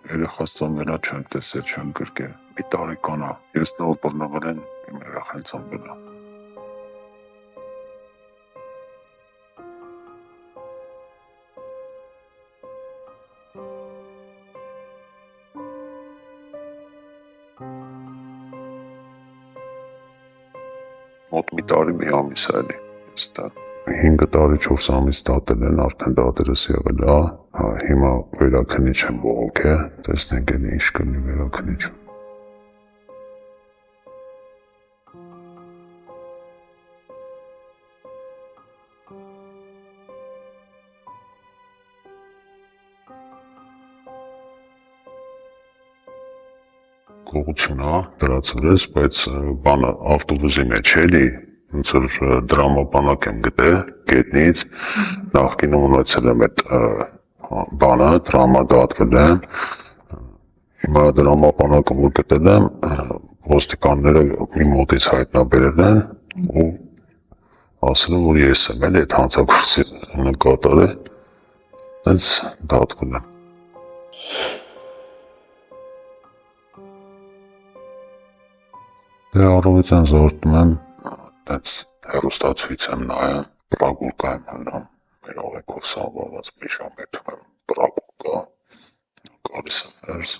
երեխաս ծնվելա չեմ տեսել, չեմ գրկել, մի տարեկան է, ես նոր բռնվել են իմ երեխան ծնվել է։ Մոտ մի տարի մի ամիս է էլի, ես դա 5 տարի 4 ամիս դատել են, արդեն դատերս եղել է, հիմա վերաքնիչ եմ բողոքել, տեսնենք էլի ինչ կլինի վերաքնիչ։ Գողություն է, դրացել ես, բայց բանը ավտոբուսի մեջ էլի, ոնց որ դրամապանակ եմ գտել գետնից, նախկինում ունեցել եմ այդ բանը, դրամա դատվել եմ, հիմա դրամապանակը որ գտել եմ, ոստիկանները մի մոտից հայտնաբերել են ու ասել են, որ ես եմ էլի այդ հանցագործությունը կատարել, հենց դատվել եմ։ Դե առավոտյան զարթնում եմ, տենց հեռուստացույց եմ նայում, պրագուլկա եմ հնում, մեր աղեքով սավառված մի ժամեթում եմ պրագուլկա, գալիս եմ ներս,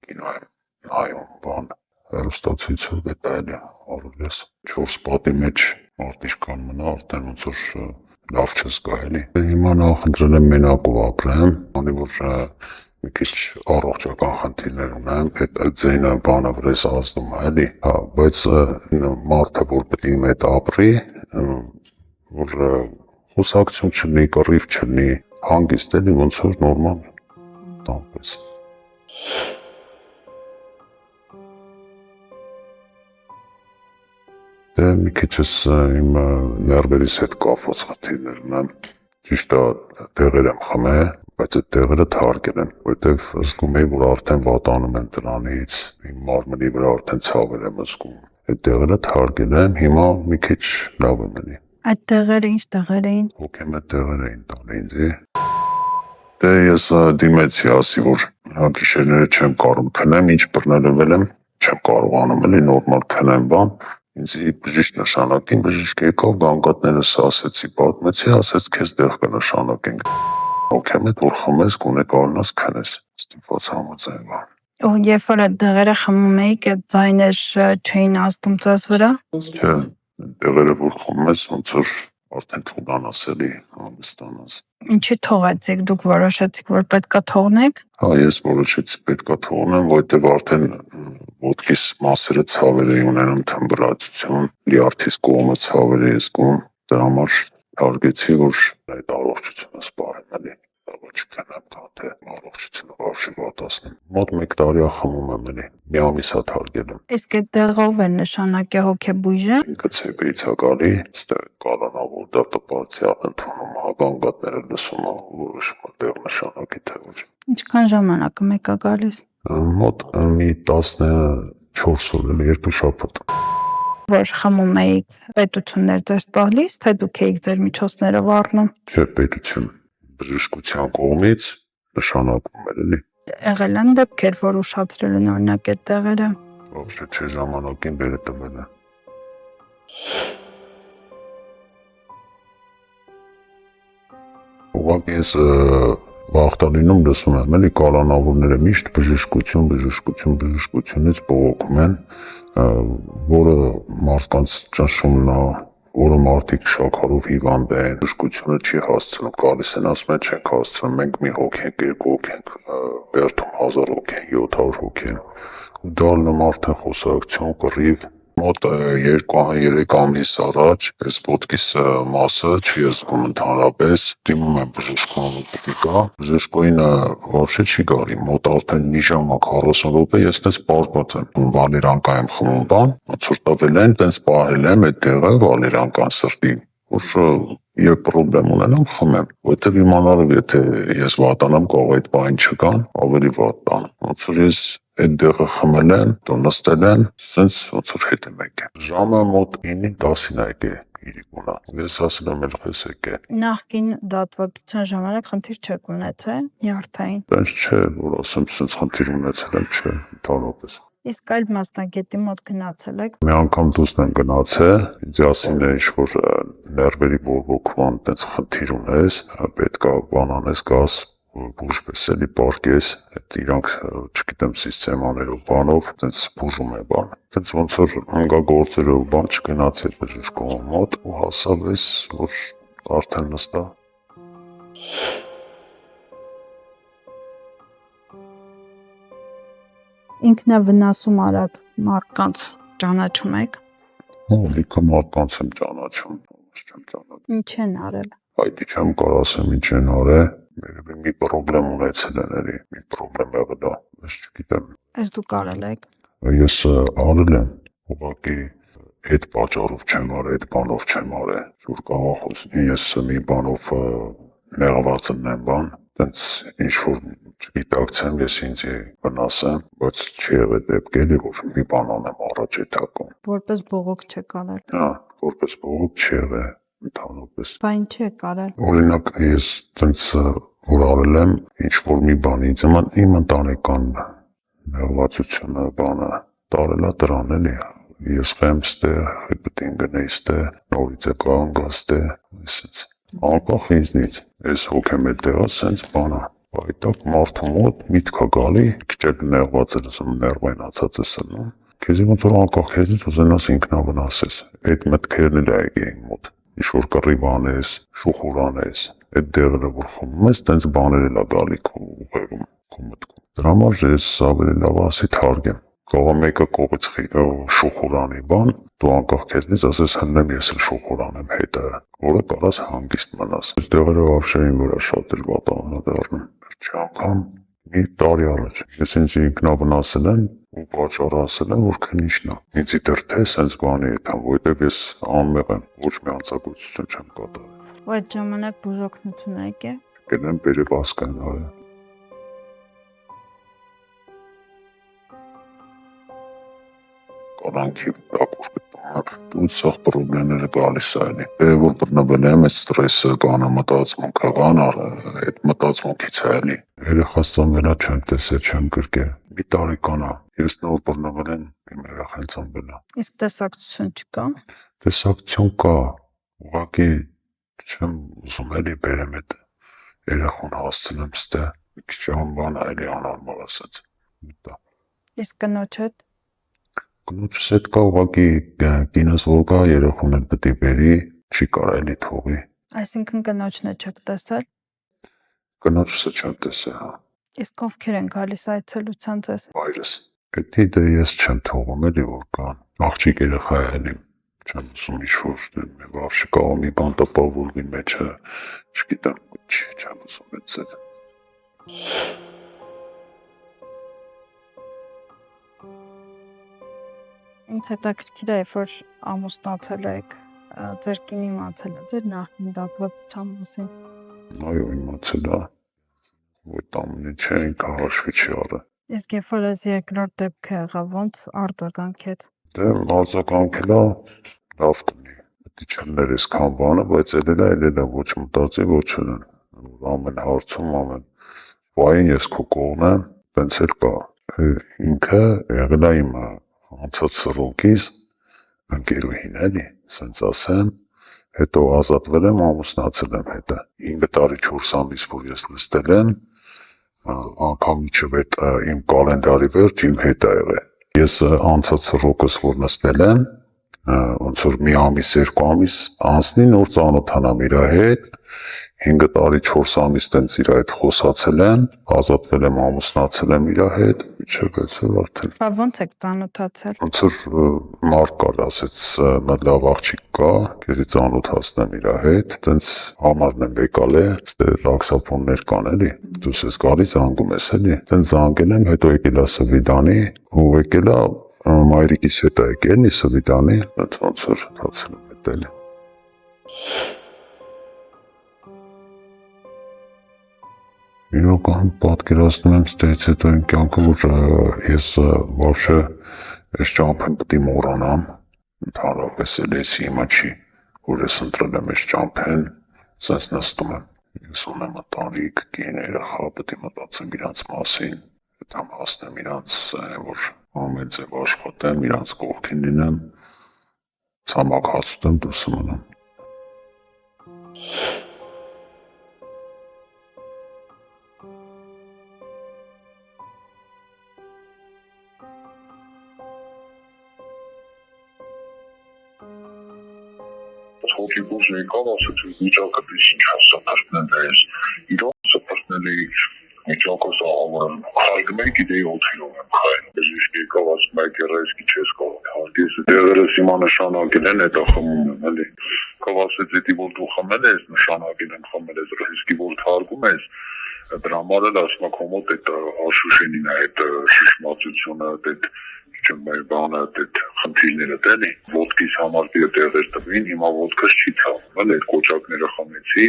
կինո եմ նայում, բան, հեռուստացույցով գետա էլի, առուլ ես 4 պատի մեջ մարդիշ կան մնա, արդեն ոնց որ լավ չես գա էլի։ Հիմա նախընտրել եմ մենակով ապրեմ, անի որ մի քիչ առողջական խնդիրներ ունեմ, այդ ձայնը բանը վրես ազդում է էլի, բայց մարդը որ պետք է իմ հետ ապրի, որ խոսակցություն չլինի, կռիվ չլինի, հանգիստ էլի ոնց որ նորմալ տանպես։ Դե մի քիչս իմ ներվերիս հետ կապված խնդիրներ ունեմ, ճիշտ է դեղեր եմ խմել, բայց այդ դեղերը թարգել եմ, որտեվ զգում էի, որ արդեն վատանում եմ դրանից, իմ մարմնի վրա արդեն ցավեր եմ զգում, այդ դեղերը թարգել եմ, հիմա մի քիչ լավ եմ էլի։ Այդ դեղերը ինչ դեղեր էին։ Հոգեմ այդ դեղեր էին տալի ինձի։ Դե ես դիմեցի ասի, որ գիշերները չեմ կարող քնեմ, ինչ բռնելվել եմ, չեմ կարողանում էլի նորմալ քնեմ բան, ինձի բժիշկ նշանակին, բժիշկ եկավ գանգատներս ասեցի, պատմեցի, ասեց քեզ դեղ կնշանակենք։ Հոգեմ էդ որ խմես, գոնե կարողանաս քնես, ստիպված համաձայնվա։ Ու երբ որ այդ դեղերը խմում էիք, այդ ձայներ չէին ազդում ձեզ վրա։ Չէ, դեղերը որ խմում ես, ոնց որ արդեն թուլանաս էլի, հանգստանաս։ Ինչի թողեցիք, դուք որոշեցիք, որ պետքա թողնեք։ Հա, ես որոշեցի պետքա թողնեմ, որտեվ արդեն ոտքիս մասերը ցավեր էի ունենում, թմբրացություն, լյարդիս կողմը ցավեր էի զգում, դրա համար թարգեցի, որ այդ առողջությունը սպառեմ էլի, լավ չքնեմ, քան թե առողջությունը բավարար վատացնեմ։ Մոտ 1 տարի է խմում եմ էլի, մի ամիս է թարգել եմ։ Իսկ այդ դեղով էր նշանակե հոգեբույժը։ Ինքը ցեպեից է գալի, ստեղ կալանավոր դա տպարցիալ ընդունում, հագանգատները լսում է, որոշում է դեղ նշանակի թե ոչ։ Ինչքան ժամանակը մեկ է գալիս։ Մոտ մի 14 օր էլի 2 շաբաթ։ Որ խմում էիք, պետություններ ձեզ տալիս, թե դուք էիք ձեր միջոցներով առնում։ Չէ, պետություն բժշկության կողմից նշանակում էր էլի։ Եղել են դեպքեր, որ ուշացրել են օրինակ այդ տեղերը։ Ոչ չէ ժամանակին բերը տվել է։ Ուղղակի ես վախտալինում լսում եմ էլի կալանավորները միշտ բժշկությունից բողոքում են, որը մարդկանց ճնշումն է, որը մարդիկ շաքարով հիվանդ են, բժշկությունը չի հասցնում, գալիս են ասում են չենք հասցնում, մենք մի հոգի ենք, 2 հոգի ենք, բերդում 1000 հոգի են, 700 հոգի են, ու դառնում արդեն խոսակցություն, կռիվ։ Մոտ 2-3 ամիս առաջ այս ոտքիս մասը չի զգում ընդհանրապես, դիմում եմ բժշկուն պետք է գա, բժշկուհին вообще չի գալի, մոտ արդեն մի ժամ 40 րոպե ես տես պարզված եմ, վալերանկա եմ խմում բան, ոնց որ տվել են, տես պահել եմ այդ տեղը վալերանկան սրտի, որ եւ պրոբլեմ ունենամ խմեմ, որտեվ իմանալով եթե ես վատանամ կարող այդ բան չկան, ավելի վատ տան, ոնց որ ես այդ դեղը խմել եմ, նստել եմ, սենց ոնց որ հետ եմ եկել։ Ժամը մոտ 9-10-ին է եկել, իրիկունա։ Ես ասել եմ էլ խես եկե։ Նախկին դատվագության ժամանակ խնդիր չեք ունեցել նյարդային։ Տենց չէ, որ ասեմ, սենց խնդիր ունեցել եմ, չէ, ընդհանրապես։ Իսկ այլ մասնագետի մոտ գնացել եք։ Մի անգամ դուսն եմ գնացել, ինձ ասին է ինչ-որ ներվերի բորբոքման տենց խնդիր ունես, պետք է բան անես, գաս բուժվես էլի պարկես, այդ իրանք, չգիտեմ, սիստեմաներով բանով, տենց բուժում է բան։ Տենց ոնց որ հանգագործերով բան չգնացի այդ բժշկի մոտ ու հասավ ես, որ արդեն նստա։ Ինքնավնասում արած մարդկանց ճանաչում եք։ Լիքը մարդկանց եմ ճանաչում, չեմ ճանաչում։ Ինչ են արել։ Այդի չեմ կարող ասեմ ինչ են արել, երևի մի պրոբլեմ ունեցել են էլի, մի պրոբլեմ եղել է, ես չգիտեմ։ Ես դուք արել եք։ Ես արել եմ, ուղղակի այդ պատճառով չեմ արել, այդ բանով չեմ արել, որ կարող ես մի բանով նեղված եմ բան, տենց ինչ-որ չգիտակցեմ, ես ինձի վնասեմ, բայց չի եղել դեպք էլի, որ մի բան անեմ առաջ էթակում։ Որպես բողոք չեք արել։ Հա, որպես բողոք չի եղել ընդհանրապես։ Բա ինչ եք արել։ Օրինակ ես տենց որ արել եմ ինչ-որ մի բան, իմ ընտանեկան նեղվածությունը բանը տարել է դրան էլի, ես խեմ ստե, հետին գնեի ստե, նորից է կանգաս ստե, այսից, անկախ ինձնից, ես հոգեմ էլ տեղա սենց բանա, այդակ մարդու մոտ միտք է գալի, քիչ նեղված ես ներվայնացած ես ելնում, քեզի ոնց որ անկախ քեզից ուզենաս ինքնավնասես, այդ մտքերն էլ այգի են մոտ, ինչ-որ կռիվ անես, շուխուր անես, այդ դեղերը որ խմում ես, տենց բաներ էլ է գալի քո ուղեղում, քո մտքում։ Դրա համար ես ավելի լավ ասի թարգեմ, կարող մեկը կողից շուխուր անի բան, դու անկախ քեզնից ասես հննեմ ես էլ շուխուր անեմ հետը, որը կարաս հանգիստ մնաս։ Այս դեղերը վավշե իմ վրա շատ էր վատանադառնում, վերջի անգամ մի տարի առաջ, ես ինձ ինքնավնասել եմ ու պատճառ ասել եմ, որ քնիշն է։ Ինձի դեռ թե սենց բանի հետ եմ, որտեղ ես անմեղ եմ, ոչ մի անցակացություն չեմ կատարել։ Ու այդ ժամանակ բուժօգնություն եք է։ Գնեմ բերևասկան արել։ Կանանքի ակուր գտնում, դու սաղ պրոբլեմները գալիս է էլի։ Որ բրնվել եմ, այդ ստրեսը կանը մտածմունքը կան, այդ մտածմունքից է էլի։ Երեխաս ծնվելա չեմ տեսել, չեմ գրկել։ Մի տարեկան է, ես նոր բրնվել եմ, իմ երեխան ծնվել է։ Իսկ տեսակցություն չկա։ Տեսակցություն կա, ուղղակի չեմ ուզում էլի բերեմ այդ երեխան հասցնեմ ստե, մի քիչ անբան է էլի անարմար ասած։ Իսկ կնոջ հետ։ Կնոջս հետ կա ուղղակի կինս որ կա երեխան էլ պետք է բերի, չի կարելի թողի։ Այսինքն կնոջն է չեք տեսել։ Կնոջս չեմ տեսել, հա։ Իսկ ովքեր են գալիս այցելության ձեզ։ Հայրս։ Պետք է ես չեմ թողում էլի որ կան։ Աղջիկ երեխա է էլի։ Չեմ ուզում ինչ-որ վավշի կարող մի բան տպավորվի մեջը, չգիտեմ, չեմ ուզում այդ ձեզ։ Ինձ հետաքրքիր է, որ ամուսնացել եք, ձեր կինը իմացել է ձեր նախկին դատվացության մասին։ Այո, իմացել է, այդ ամենը չէ, ինքը հաշվի չի առել։ Իսկ երբ որ այս երկրորդ դեպքը եղավ, ոնց արձագանքեց։ Դե արձագանքելա լավ կնի, պետք է չլներ այսքան բանը, բայց էլ ոչ մտածի, ոչ չլն, որ ամեն հարցում, ամեն բային ես քո կողմն եմ, տենց էլ կա, ինքը եղել է իմ անցած սռոկից ընկերուհին էլի, սենց ասեմ, հետո ազատվել եմ, ամուսնացել եմ հետը, 5 տարի 4 ամիս, որ ես նստել եմ, անգամ իջև այդ իմ կալենդարի վերջ իմ հետ է եղել, ես անցած սռոկս, որ նստել եմ, ոնց որ մի ամիս, 2 ամիս անցնի նոր ծանոթանամ իր հետ, 5 տարի 4 ամիս տենց իր հետ խոսացել եմ, ազատվել եմ, ամուսնացել եմ իր հետ, իջև էցել արդեն։ Բա ոնց եք ծանոթացել։ Ոնց որ մարդ կար, ասեց մտ լավ աղջիկ կա, քեզի ծանոթացնեմ իր հետ, տենց համարն եմ եկալ է, ստե ռաքսափոններ կան էլի, դուս ես գալիս զանգում ես էլի, տենց զանգել եմ, հետո եկել է Սվիդանի, ու եկել է մայրիկիս հետ է եկել Սվիդանի, ոնց որ հացել եմ հետ էլի։ Իրական պատկերացնում եմ ստեից հետո իմ կյանքը, որ ես վավշե այս ճամփեն պետք է մոռանամ, ընդհանրապես էլ ես հիմա չի, որ ես ընտրել եմ այս ճամփեն, սենց նստում եմ։ Ես ունեմ ընտանիք, կին երեխա, պետք է մտածեմ իրանց մասին, պետք է հասնեմ իրանց, որ ամեն ձև աշխատեմ, իրանց կողքին լինեմ, ցամաք հաց ուտեմ, դուրս մնամ։ Հոգեբուժ եկավ, ասաց վիճակը դες ինչ սփռնել ես, իրոք սփռնել էի վիճակը սաղավարում, խայլում էի գիտեի օթերով եմ խայլում, ես եկավ ասում եկեղեցի չես կարող հարգես, դեղերս հիմա նշանակել են, հետա խմում եմ, էլի, կավ ասեց էդի որ դու խմել ես, նշանակել են խմել ես, ռիսկի որ թարգում ես, դրա համար էլ ասում եք հոմոտ էդ աշուշենին է, էդ շշմացությունը, էդ մեր բանը այդ խնդիրները տենի, ոտքիս համար տեղեր տվին, հիմա ոտքս չի ցավում, էլ այդ կոճակները խմեցի,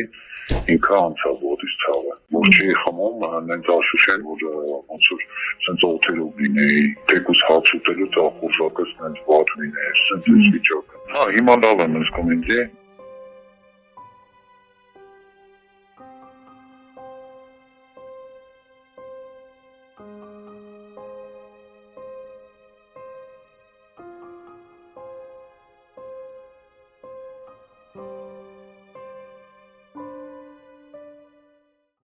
ինքը անցավ ոտից ցավը, որ չի խմում, նենց աշուշեն, որ ոնց որ սենց օթերով լինեի, թեկուս հաց ուտելուց ախորժակս նենց վատ լինեի, սենց ես վիճակը։ Հիմա լավ եմ զգում ինձ,